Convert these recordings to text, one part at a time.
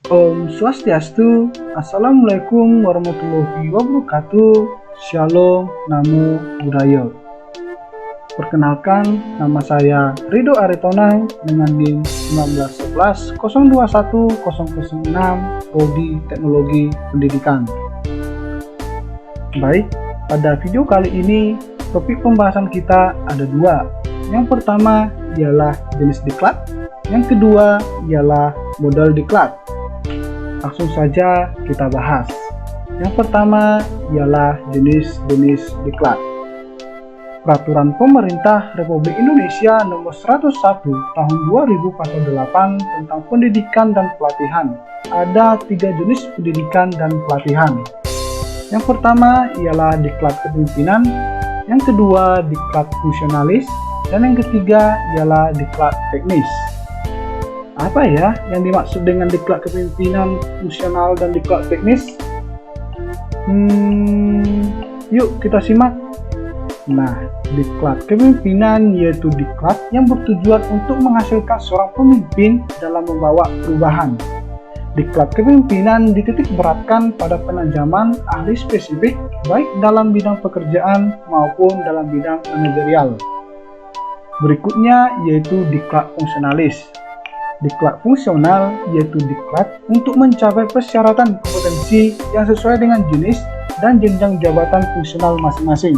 Om Swastiastu, Assalamualaikum warahmatullahi wabarakatuh, Shalom, Namo Buddhaya. Perkenalkan, nama saya Ridho Aritonang dengan NIM 1911021 Prodi Teknologi Pendidikan. Baik, pada video kali ini, topik pembahasan kita ada dua. Yang pertama ialah jenis diklat, yang kedua ialah model diklat. Langsung saja kita bahas. Yang pertama ialah jenis-jenis diklat. Peraturan Pemerintah Republik Indonesia Nomor 101 Tahun 2008 tentang pendidikan dan pelatihan. Ada 3 jenis pendidikan dan pelatihan. Yang pertama ialah diklat kepemimpinan, yang kedua diklat fungsionalis, dan yang ketiga ialah diklat teknis. Apa ya yang dimaksud dengan diklat kepemimpinan, fungsional, dan diklat teknis? Yuk kita simak. Nah, diklat kepemimpinan yaitu diklat yang bertujuan untuk menghasilkan seorang pemimpin dalam membawa perubahan. Diklat kepemimpinan dititik beratkan pada penajaman ahli spesifik baik dalam bidang pekerjaan maupun dalam bidang manajerial. Berikutnya yaitu diklat fungsionalis. Diklat fungsional yaitu diklat untuk mencapai persyaratan kompetensi yang sesuai dengan jenis dan jenjang jabatan fungsional masing-masing.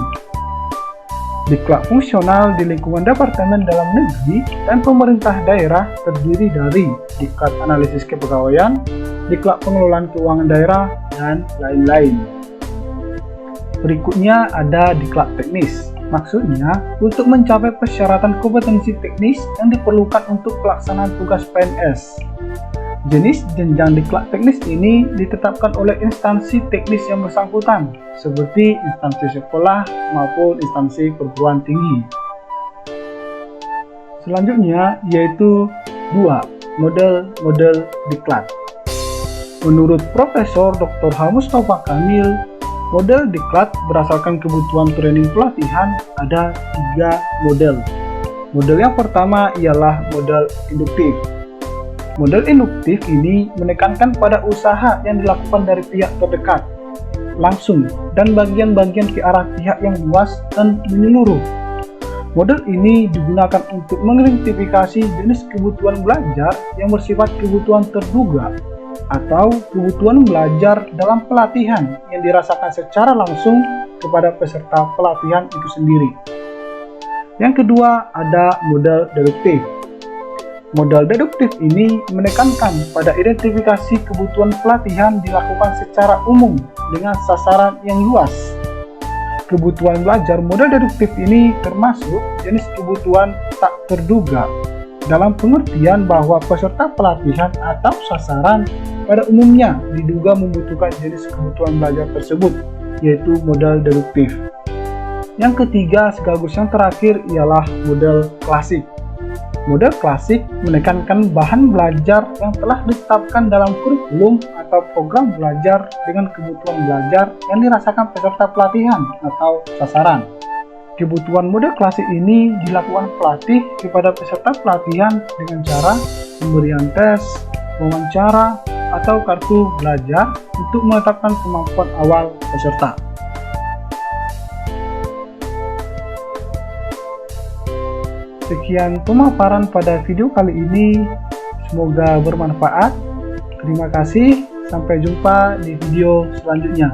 Diklat fungsional di lingkungan Departemen Dalam Negeri dan pemerintah daerah terdiri dari diklat analisis kepegawaian, diklat pengelolaan keuangan daerah, dan lain-lain. Berikutnya ada diklat teknis. Maksudnya, untuk mencapai persyaratan kompetensi teknis yang diperlukan untuk pelaksanaan tugas PNS. Jenis jenjang diklat teknis ini ditetapkan oleh instansi teknis yang bersangkutan, seperti instansi sekolah maupun instansi perguruan tinggi. Selanjutnya yaitu 2. Model diklat. Menurut Profesor Dr. H. Mustafa Kamil, model diklat berdasarkan kebutuhan training pelatihan ada 3 model. Model yang pertama ialah model induktif. Model induktif ini menekankan pada usaha yang dilakukan dari pihak terdekat, langsung, dan bagian-bagian ke arah pihak yang luas dan menyeluruh. Model ini digunakan untuk mengidentifikasi jenis kebutuhan belajar yang bersifat kebutuhan terduga atau kebutuhan belajar dalam pelatihan yang dirasakan secara langsung kepada peserta pelatihan itu sendiri. Yang kedua ada model deduktif. Model deduktif ini menekankan pada identifikasi kebutuhan pelatihan dilakukan secara umum dengan sasaran yang luas. Kebutuhan belajar model deduktif ini termasuk jenis kebutuhan tak terduga dalam pengertian bahwa peserta pelatihan atau sasaran pada umumnya diduga membutuhkan jenis kebutuhan belajar tersebut, yaitu model deduktif. Yang ketiga sekaligus yang terakhir ialah model klasik. Model klasik menekankan bahan belajar yang telah ditetapkan dalam kurikulum atau program belajar dengan kebutuhan belajar yang dirasakan peserta pelatihan atau sasaran. Kebutuhan model klasik ini dilakukan pelatih kepada peserta pelatihan dengan cara pemberian tes, wawancara, atau kartu belajar untuk menetapkan kemampuan awal peserta. Sekian pemaparan pada video kali ini, semoga bermanfaat. Terima kasih, sampai jumpa di video selanjutnya.